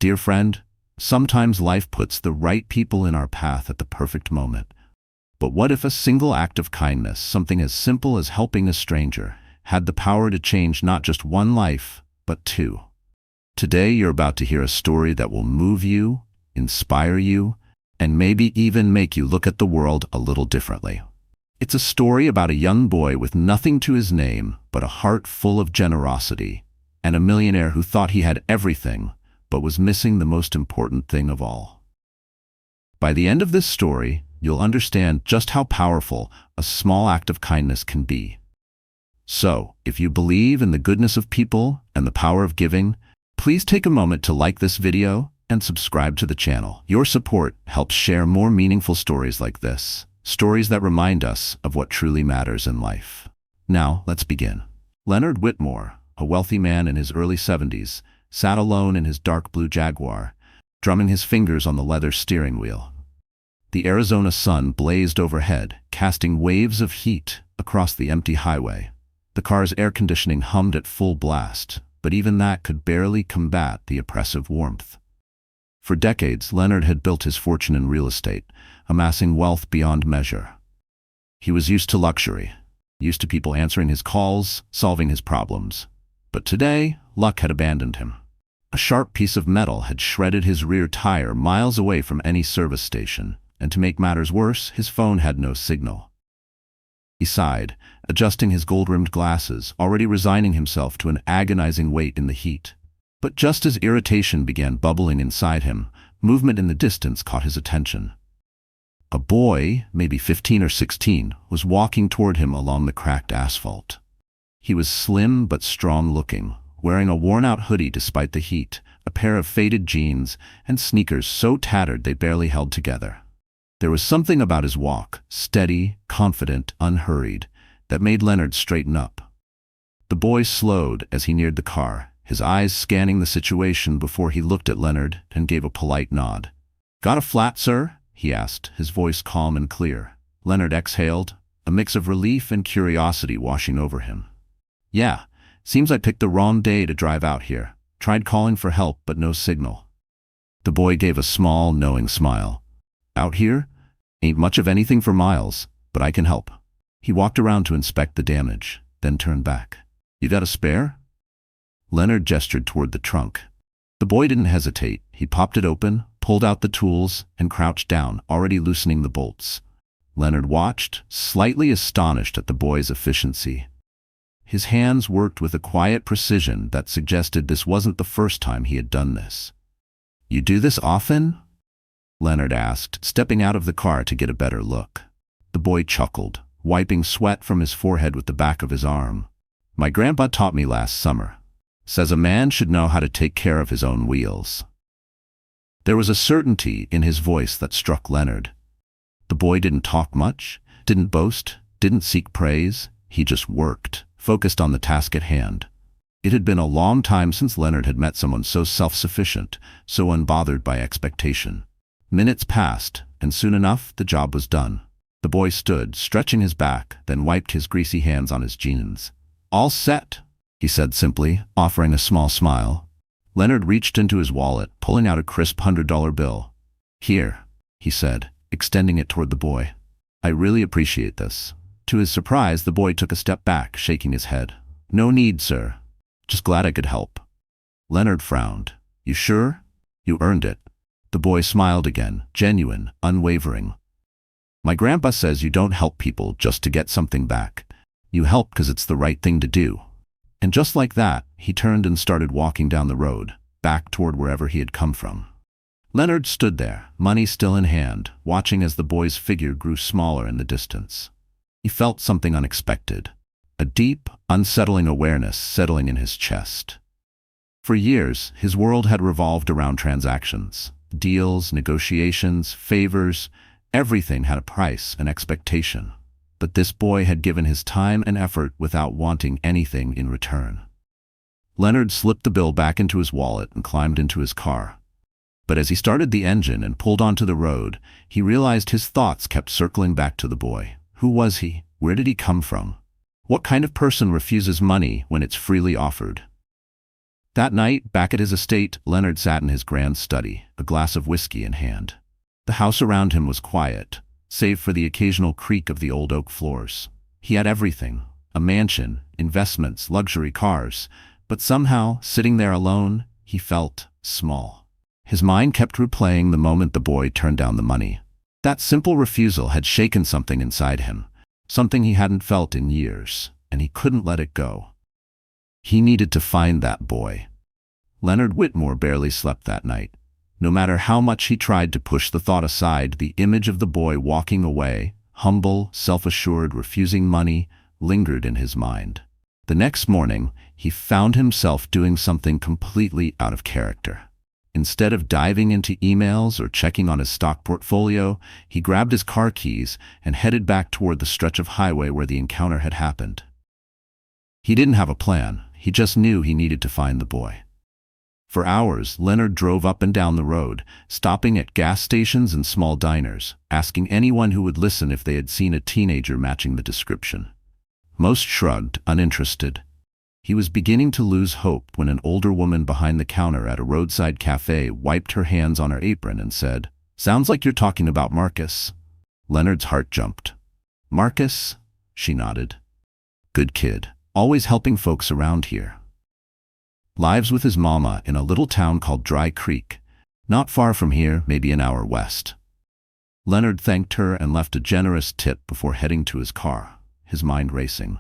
Dear friend, sometimes life puts the right people in our path at the perfect moment. But what if a single act of kindness, something as simple as helping a stranger, had the power to change not just one life, but two? Today you're about to hear a story that will move you, inspire you, and maybe even make you look at the world a little differently. It's a story about a young boy with nothing to his name but a heart full of generosity, and a millionaire who thought he had everything, but was missing the most important thing of all. By the end of this story, you'll understand just how powerful a small act of kindness can be. So, if you believe in the goodness of people and the power of giving, please take a moment to like this video and subscribe to the channel. Your support helps share more meaningful stories like this, stories that remind us of what truly matters in life. Now, let's begin. Leonard Whitmore, a wealthy man in his early 70s, sat alone in his dark blue Jaguar, drumming his fingers on the leather steering wheel. The Arizona sun blazed overhead, casting waves of heat across the empty highway. The car's air conditioning hummed at full blast, but even that could barely combat the oppressive warmth. For decades, Leonard had built his fortune in real estate, amassing wealth beyond measure. He was used to luxury, used to people answering his calls, solving his problems. But today, luck had abandoned him. A sharp piece of metal had shredded his rear tire miles away from any service station, and to make matters worse, his phone had no signal. He sighed, adjusting his gold-rimmed glasses, already resigning himself to an agonizing wait in the heat. But just as irritation began bubbling inside him, movement in the distance caught his attention. A boy, maybe 15 or 16, was walking toward him along the cracked asphalt. He was slim but strong-looking, wearing a worn-out hoodie despite the heat, a pair of faded jeans, and sneakers so tattered they barely held together. There was something about his walk, steady, confident, unhurried, that made Leonard straighten up. The boy slowed as he neared the car, his eyes scanning the situation before he looked at Leonard and gave a polite nod. "Got a flat, sir?" he asked, his voice calm and clear. Leonard exhaled, a mix of relief and curiosity washing over him. "Yeah, seems I picked the wrong day to drive out here. Tried calling for help, but no signal." The boy gave a small, knowing smile. "Out here? Ain't much of anything for miles, but I can help." He walked around to inspect the damage, then turned back. "You got a spare?" Leonard gestured toward the trunk. The boy didn't hesitate. He popped it open, pulled out the tools, and crouched down, already loosening the bolts. Leonard watched, slightly astonished at the boy's efficiency. His hands worked with a quiet precision that suggested this wasn't the first time he had done this. "You do this often?" Leonard asked, stepping out of the car to get a better look. The boy chuckled, wiping sweat from his forehead with the back of his arm. "My grandpa taught me last summer. Says a man should know how to take care of his own wheels." There was a certainty in his voice that struck Leonard. The boy didn't talk much, didn't boast, didn't seek praise. He just worked, focused on the task at hand. It had been a long time since Leonard had met someone so self-sufficient, so unbothered by expectation. Minutes passed, and soon enough, the job was done. The boy stood, stretching his back, then wiped his greasy hands on his jeans. "All set," he said simply, offering a small smile. Leonard reached into his wallet, pulling out a crisp $100 bill. "Here," he said, extending it toward the boy. "I really appreciate this." To his surprise, the boy took a step back, shaking his head. "No need, sir. Just glad I could help." Leonard frowned. "You sure? You earned it." The boy smiled again, genuine, unwavering. "My grandpa says you don't help people just to get something back. You help because it's the right thing to do." And just like that, he turned and started walking down the road, back toward wherever he had come from. Leonard stood there, money still in hand, watching as the boy's figure grew smaller in the distance. He felt something unexpected, a deep, unsettling awareness settling in his chest. For years, his world had revolved around transactions. Deals, negotiations, favors, everything had a price, an expectation. But this boy had given his time and effort without wanting anything in return. Leonard slipped the bill back into his wallet and climbed into his car. But as he started the engine and pulled onto the road, he realized his thoughts kept circling back to the boy. Who was he? Where did he come from? What kind of person refuses money when it's freely offered? That night, back at his estate, Leonard sat in his grand study, a glass of whiskey in hand. The house around him was quiet, save for the occasional creak of the old oak floors. He had everything: a mansion, investments, luxury cars, but somehow, sitting there alone, he felt small. His mind kept replaying the moment the boy turned down the money. That simple refusal had shaken something inside him, something he hadn't felt in years, and he couldn't let it go. He needed to find that boy. Leonard Whitmore barely slept that night. No matter how much he tried to push the thought aside, the image of the boy walking away, humble, self-assured, refusing money, lingered in his mind. The next morning, he found himself doing something completely out of character. Instead of diving into emails or checking on his stock portfolio, he grabbed his car keys and headed back toward the stretch of highway where the encounter had happened. He didn't have a plan. He just knew he needed to find the boy. For hours, Leonard drove up and down the road, stopping at gas stations and small diners, asking anyone who would listen if they had seen a teenager matching the description. Most shrugged, uninterested. He was beginning to lose hope when an older woman behind the counter at a roadside cafe wiped her hands on her apron and said, "Sounds like you're talking about Marcus." Leonard's heart jumped. "Marcus?" She nodded. "Good kid. Always helping folks around here. Lives with his mama in a little town called Dry Creek, not far from here, maybe an hour west." Leonard thanked her and left a generous tip before heading to his car, his mind racing.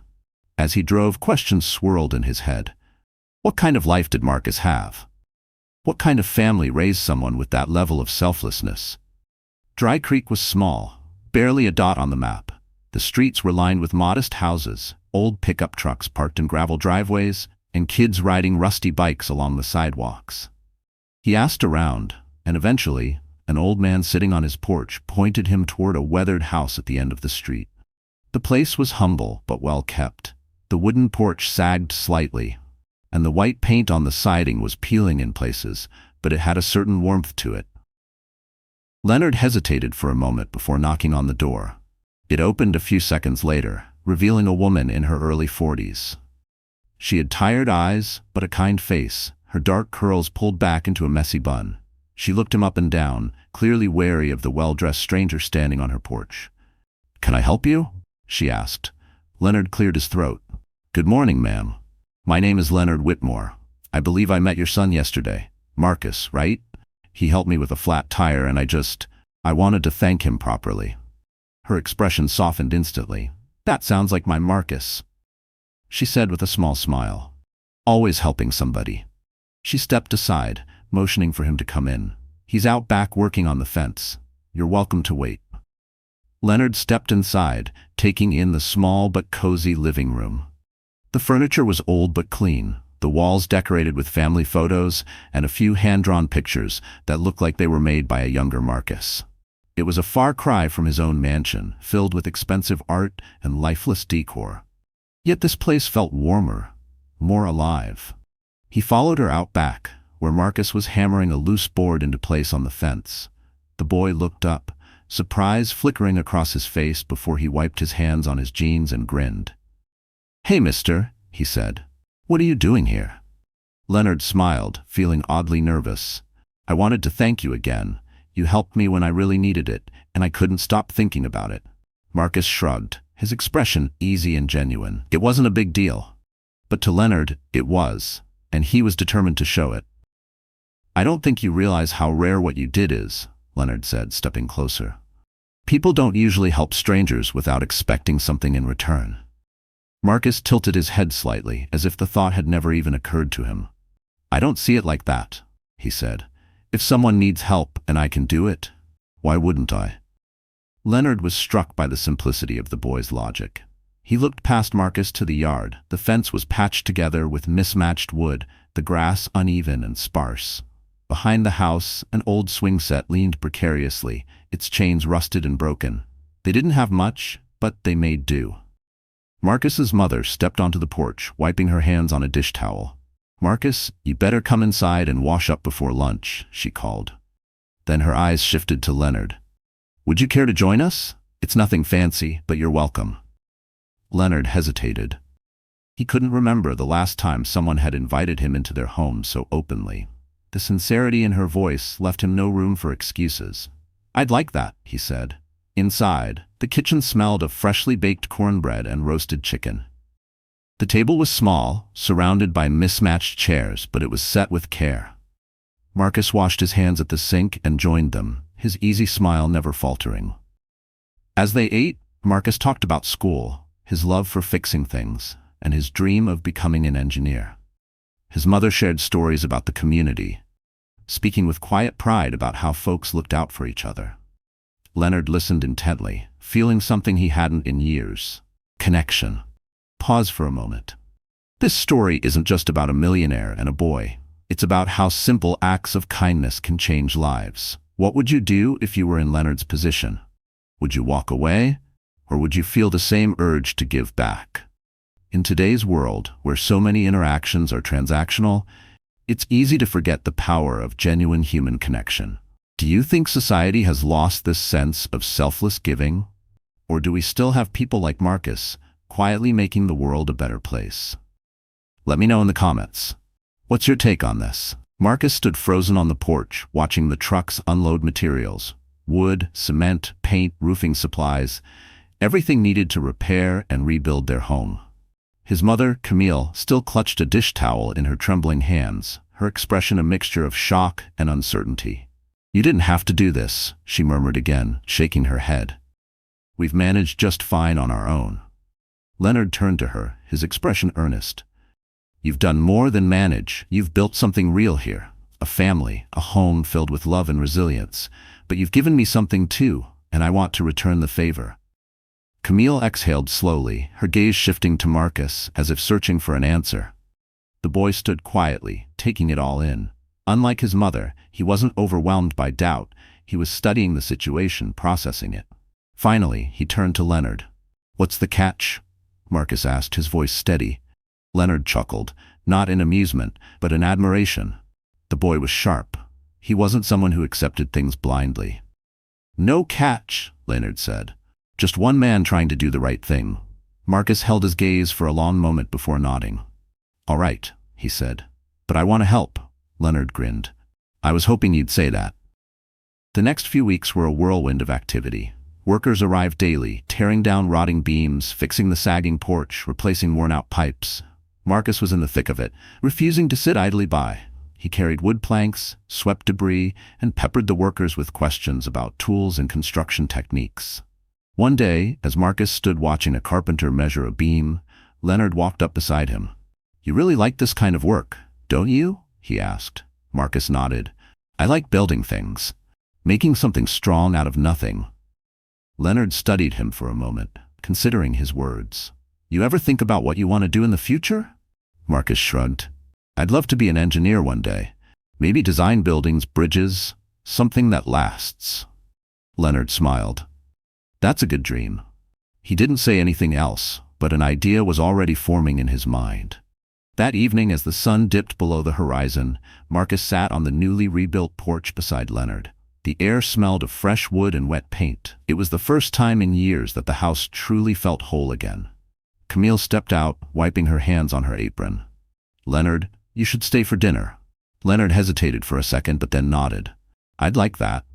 As he drove, questions swirled in his head. What kind of life did Marcus have? What kind of family raised someone with that level of selflessness? Dry Creek was small, barely a dot on the map. The streets were lined with modest houses, old pickup trucks parked in gravel driveways, and kids riding rusty bikes along the sidewalks. He asked around, and eventually, an old man sitting on his porch pointed him toward a weathered house at the end of the street. The place was humble but well kept. The wooden porch sagged slightly, and the white paint on the siding was peeling in places, but it had a certain warmth to it. Leonard hesitated for a moment before knocking on the door. It opened a few seconds later, revealing a woman in her early 40s. She had tired eyes, but a kind face, her dark curls pulled back into a messy bun. She looked him up and down, clearly wary of the well-dressed stranger standing on her porch. "Can I help you?" she asked. Leonard cleared his throat. "Good morning, ma'am. My name is Leonard Whitmore. I believe I met your son yesterday. Marcus, right? He helped me with a flat tire and I wanted to thank him properly." Her expression softened instantly. "That sounds like my Marcus," she said with a small smile. "Always helping somebody." She stepped aside, motioning for him to come in. "He's out back working on the fence. You're welcome to wait." Leonard stepped inside, taking in the small but cozy living room. The furniture was old but clean, the walls decorated with family photos and a few hand-drawn pictures that looked like they were made by a younger Marcus. It was a far cry from his own mansion, filled with expensive art and lifeless decor. Yet this place felt warmer, more alive. He followed her out back, where Marcus was hammering a loose board into place on the fence. The boy looked up, surprise flickering across his face before he wiped his hands on his jeans and grinned. "Hey, mister," he said. "What are you doing here?" Leonard smiled, feeling oddly nervous. "I wanted to thank you again. You helped me when I really needed it, and I couldn't stop thinking about it." Marcus shrugged, his expression easy and genuine. It wasn't a big deal. But to Leonard, it was, and he was determined to show it. "I don't think you realize how rare what you did is," Leonard said, stepping closer. "People don't usually help strangers without expecting something in return." Marcus tilted his head slightly, as if the thought had never even occurred to him. "I don't see it like that," he said. "If someone needs help and I can do it, why wouldn't I?" Leonard was struck by the simplicity of the boy's logic. He looked past Marcus to the yard. The fence was patched together with mismatched wood, the grass uneven and sparse. Behind the house, an old swing set leaned precariously, its chains rusted and broken. They didn't have much, but they made do. Marcus's mother stepped onto the porch, wiping her hands on a dish towel. "Marcus, you better come inside and wash up before lunch," she called. Then her eyes shifted to Leonard. "Would you care to join us? It's nothing fancy, but you're welcome." Leonard hesitated. He couldn't remember the last time someone had invited him into their home so openly. The sincerity in her voice left him no room for excuses. "I'd like that," he said. Inside, the kitchen smelled of freshly baked cornbread and roasted chicken. The table was small, surrounded by mismatched chairs, but it was set with care. Marcus washed his hands at the sink and joined them, his easy smile never faltering. As they ate, Marcus talked about school, his love for fixing things, and his dream of becoming an engineer. His mother shared stories about the community, speaking with quiet pride about how folks looked out for each other. Leonard listened intently, feeling something he hadn't in years: connection. Pause for a moment. This story isn't just about a millionaire and a boy. It's about how simple acts of kindness can change lives. What would you do if you were in Leonard's position? Would you walk away, or would you feel the same urge to give back? In today's world, where so many interactions are transactional, it's easy to forget the power of genuine human connection. Do you think society has lost this sense of selfless giving? Or do we still have people like Marcus, quietly making the world a better place? Let me know in the comments. What's your take on this? Marcus stood frozen on the porch, watching the trucks unload materials: wood, cement, paint, roofing supplies, everything needed to repair and rebuild their home. His mother, Camille, still clutched a dish towel in her trembling hands, her expression a mixture of shock and uncertainty. "You didn't have to do this," she murmured again, shaking her head. "We've managed just fine on our own." Leonard turned to her, his expression earnest. "You've done more than manage. You've built something real here. A family, a home filled with love and resilience. But you've given me something too, and I want to return the favor." Camille exhaled slowly, her gaze shifting to Marcus, as if searching for an answer. The boy stood quietly, taking it all in. Unlike his mother, he wasn't overwhelmed by doubt. He was studying the situation, processing it. Finally, he turned to Leonard. "What's the catch?" Marcus asked, his voice steady. Leonard chuckled, not in amusement, but in admiration. The boy was sharp. He wasn't someone who accepted things blindly. "No catch," Leonard said. "Just one man trying to do the right thing." Marcus held his gaze for a long moment before nodding. "All right," he said. "But I want to help." Leonard grinned. "I was hoping you'd say that." The next few weeks were a whirlwind of activity. Workers arrived daily, tearing down rotting beams, fixing the sagging porch, replacing worn-out pipes. Marcus was in the thick of it, refusing to sit idly by. He carried wood planks, swept debris, and peppered the workers with questions about tools and construction techniques. One day, as Marcus stood watching a carpenter measure a beam, Leonard walked up beside him. "You really like this kind of work, don't you?" he asked. Marcus nodded. "I like building things, making something strong out of nothing." Leonard studied him for a moment, considering his words. "You ever think about what you want to do in the future?" Marcus shrugged. "I'd love to be an engineer one day. Maybe design buildings, bridges, something that lasts." Leonard smiled. "That's a good dream." He didn't say anything else, but an idea was already forming in his mind. That evening, as the sun dipped below the horizon, Marcus sat on the newly rebuilt porch beside Leonard. The air smelled of fresh wood and wet paint. It was the first time in years that the house truly felt whole again. Camille stepped out, wiping her hands on her apron. "Leonard, you should stay for dinner." Leonard hesitated for a second, but then nodded. "I'd like that."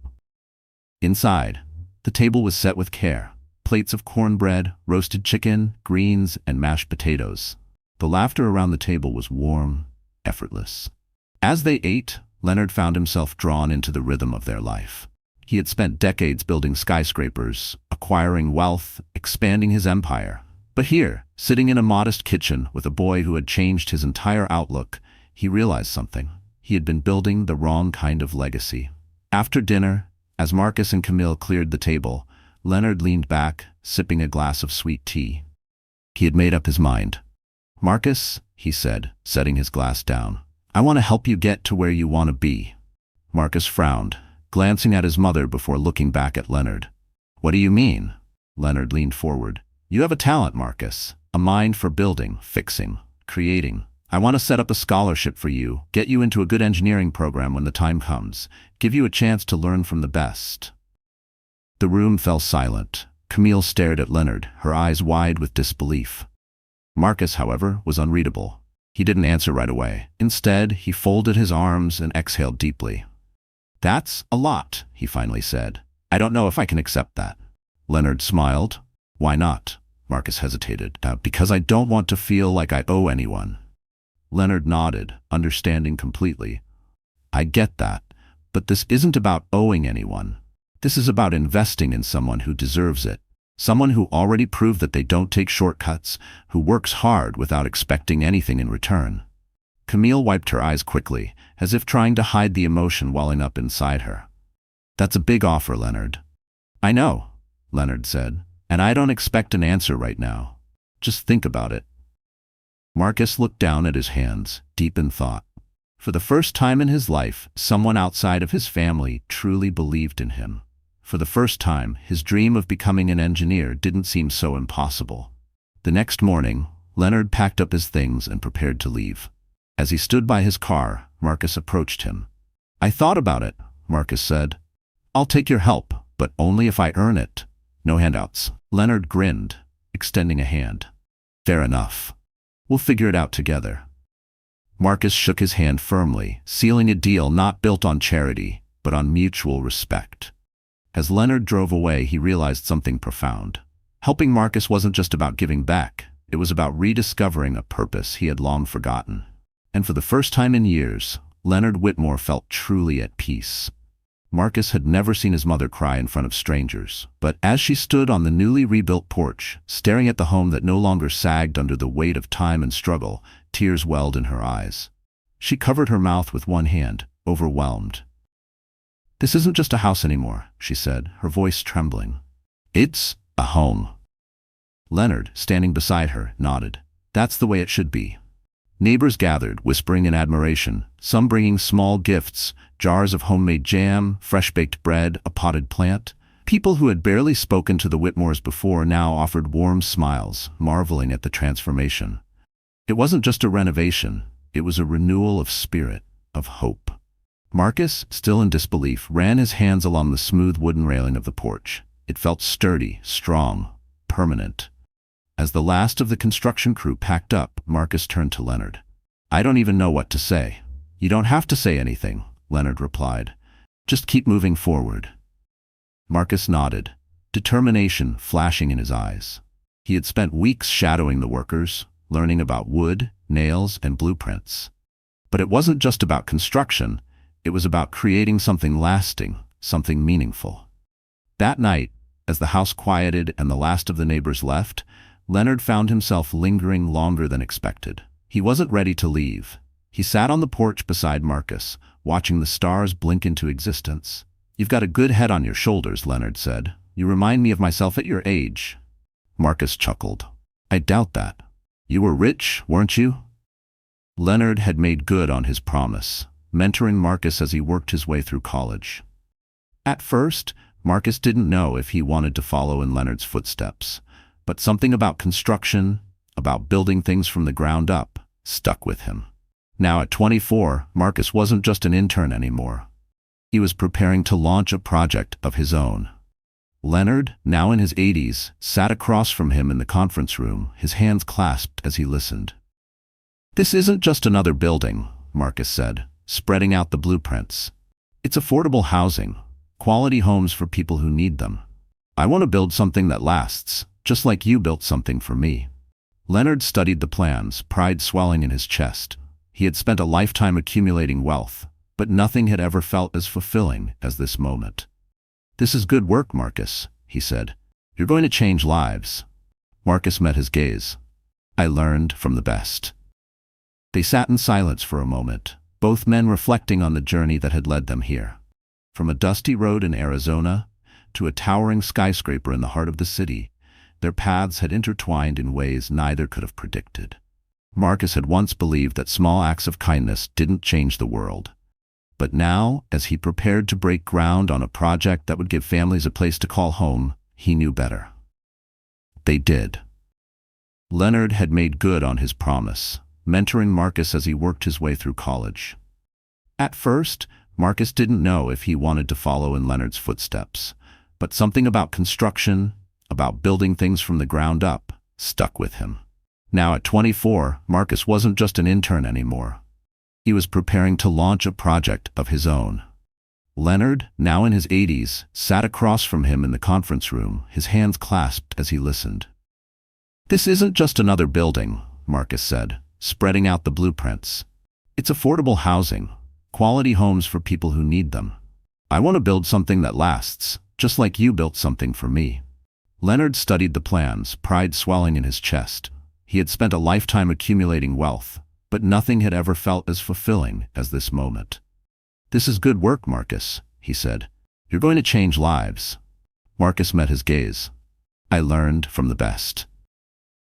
Inside, the table was set with care. Plates of cornbread, roasted chicken, greens, and mashed potatoes. The laughter around the table was warm, effortless. As they ate, Leonard found himself drawn into the rhythm of their life. He had spent decades building skyscrapers, acquiring wealth, expanding his empire. But here, sitting in a modest kitchen with a boy who had changed his entire outlook, he realized something. He had been building the wrong kind of legacy. After dinner, as Marcus and Camille cleared the table, Leonard leaned back, sipping a glass of sweet tea. He had made up his mind. "Marcus," he said, setting his glass down, "I want to help you get to where you want to be." Marcus frowned, glancing at his mother before looking back at Leonard. "What do you mean?" Leonard leaned forward. "You have a talent, Marcus. A mind for building, fixing, creating. I want to set up a scholarship for you, get you into a good engineering program when the time comes, give you a chance to learn from the best." The room fell silent. Camille stared at Leonard, her eyes wide with disbelief. Marcus, however, was unreadable. He didn't answer right away. Instead, he folded his arms and exhaled deeply. "That's a lot," he finally said. "I don't know if I can accept that." Leonard smiled. "Why not?" Marcus hesitated. "Because I don't want to feel like I owe anyone." Leonard nodded, understanding completely. "I get that, but this isn't about owing anyone. This is about investing in someone who deserves it. Someone who already proved that they don't take shortcuts, who works hard without expecting anything in return." Camille wiped her eyes quickly, as if trying to hide the emotion welling up inside her. "That's a big offer, Leonard." "I know," Leonard said, "and I don't expect an answer right now. Just think about it." Marcus looked down at his hands, deep in thought. For the first time in his life, someone outside of his family truly believed in him. For the first time, his dream of becoming an engineer didn't seem so impossible. The next morning, Leonard packed up his things and prepared to leave. As he stood by his car, Marcus approached him. "I thought about it," Marcus said. "I'll take your help, but only if I earn it. No handouts." Leonard grinned, extending a hand. "Fair enough. We'll figure it out together." Marcus shook his hand firmly, sealing a deal not built on charity, but on mutual respect. As Leonard drove away, he realized something profound. Helping Marcus wasn't just about giving back, it was about rediscovering a purpose he had long forgotten. And for the first time in years, Leonard Whitmore felt truly at peace. Marcus had never seen his mother cry in front of strangers, but as she stood on the newly rebuilt porch, staring at the home that no longer sagged under the weight of time and struggle, tears welled in her eyes. She covered her mouth with one hand, overwhelmed. "This isn't just a house anymore," she said, her voice trembling. "It's a home." Leonard, standing beside her, nodded. "That's the way it should be." Neighbors gathered, whispering in admiration, some bringing small gifts, jars of homemade jam, fresh-baked bread, a potted plant. People who had barely spoken to the Whitmores before now offered warm smiles, marveling at the transformation. It wasn't just a renovation, it was a renewal of spirit, of hope. Marcus, still in disbelief, ran his hands along the smooth wooden railing of the porch. It felt sturdy, strong, permanent. As the last of the construction crew packed up, Marcus turned to Leonard. "I don't even know what to say." "You don't have to say anything," Leonard replied. "Just keep moving forward." Marcus nodded, determination flashing in his eyes. He had spent weeks shadowing the workers, learning about wood, nails, and blueprints. But it wasn't just about construction, it was about creating something lasting, something meaningful. That night, as the house quieted and the last of the neighbors left, Leonard found himself lingering longer than expected. He wasn't ready to leave. He sat on the porch beside Marcus, watching the stars blink into existence. "You've got a good head on your shoulders," Leonard said. "You remind me of myself at your age." Marcus chuckled. "I doubt that. You were rich, weren't you?" Leonard had made good on his promise, mentoring Marcus as he worked his way through college. At first, Marcus didn't know if he wanted to follow in Leonard's footsteps, but something about construction, about building things from the ground up, stuck with him. Now at 24, Marcus wasn't just an intern anymore. He was preparing to launch a project of his own. Leonard, now in his 80s, sat across from him in the conference room, his hands clasped as he listened. "This isn't just another building," Marcus said, spreading out the blueprints. "It's affordable housing, quality homes for people who need them. I want to build something that lasts, just like you built something for me." Leonard studied the plans, pride swelling in his chest. He had spent a lifetime accumulating wealth, but nothing had ever felt as fulfilling as this moment. "This is good work, Marcus," he said. "You're going to change lives." Marcus met his gaze. "I learned from the best." They sat in silence for a moment, both men reflecting on the journey that had led them here. From a dusty road in Arizona to a towering skyscraper in the heart of the city, their paths had intertwined in ways neither could have predicted. Marcus had once believed that small acts of kindness didn't change the world. But now, as he prepared to break ground on a project that would give families a place to call home, he knew better. They did. Leonard had made good on his promise, mentoring Marcus as he worked his way through college. At first, Marcus didn't know if he wanted to follow in Leonard's footsteps, but something about construction, about building things from the ground up, stuck with him. Now at 24, Marcus wasn't just an intern anymore. He was preparing to launch a project of his own. Leonard, now in his 80s, sat across from him in the conference room, his hands clasped as he listened. "This isn't just another building," Marcus said, spreading out the blueprints. "It's affordable housing, quality homes for people who need them. I want to build something that lasts, just like you built something for me." Leonard studied the plans, pride swelling in his chest. He had spent a lifetime accumulating wealth, but nothing had ever felt as fulfilling as this moment. "This is good work, Marcus," he said. "You're going to change lives." Marcus met his gaze. "I learned from the best."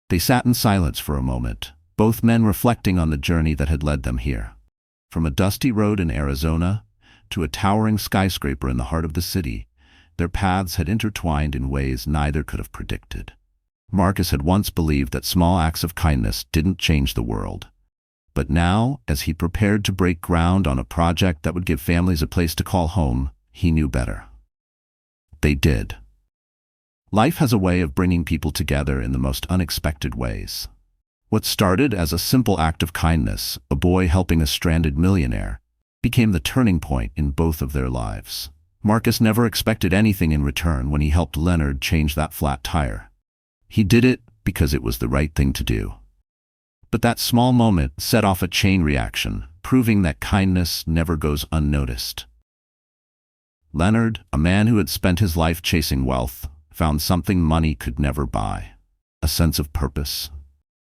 They sat in silence for a moment, both men reflecting on the journey that had led them here. From a dusty road in Arizona to a towering skyscraper in the heart of the city, their paths had intertwined in ways neither could have predicted. Marcus had once believed that small acts of kindness didn't change the world. But now, as he prepared to break ground on a project that would give families a place to call home, he knew better. They did. Life has a way of bringing people together in the most unexpected ways. What started as a simple act of kindness, a boy helping a stranded millionaire, became the turning point in both of their lives. Marcus never expected anything in return when he helped Leonard change that flat tire. He did it because it was the right thing to do. But that small moment set off a chain reaction, proving that kindness never goes unnoticed. Leonard, a man who had spent his life chasing wealth, found something money could never buy: a sense of purpose.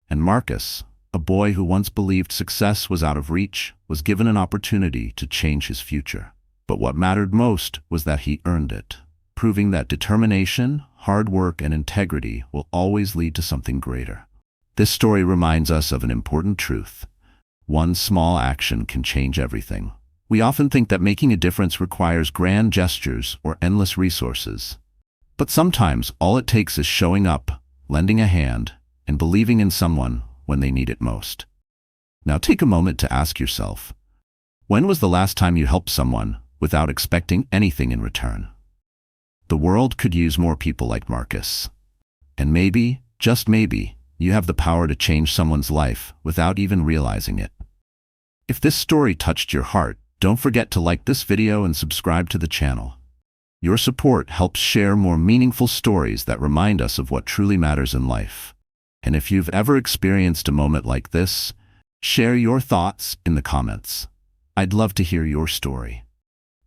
And Marcus, a boy who once believed success was out of reach, was given an opportunity to change his future. But what mattered most was that he earned it, proving that determination, hard work, and integrity will always lead to something greater. This story reminds us of an important truth. One small action can change everything. We often think that making a difference requires grand gestures or endless resources. But sometimes all it takes is showing up, lending a hand, and believing in someone when they need it most. Now take a moment to ask yourself, when was the last time you helped someone without expecting anything in return? The world could use more people like Marcus. And maybe, just maybe, you have the power to change someone's life without even realizing it. If this story touched your heart, don't forget to like this video and subscribe to the channel. Your support helps share more meaningful stories that remind us of what truly matters in life. And if you've ever experienced a moment like this, share your thoughts in the comments. I'd love to hear your story.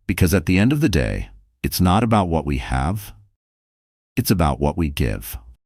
Because at the end of the day, it's not about what we have, it's about what we give.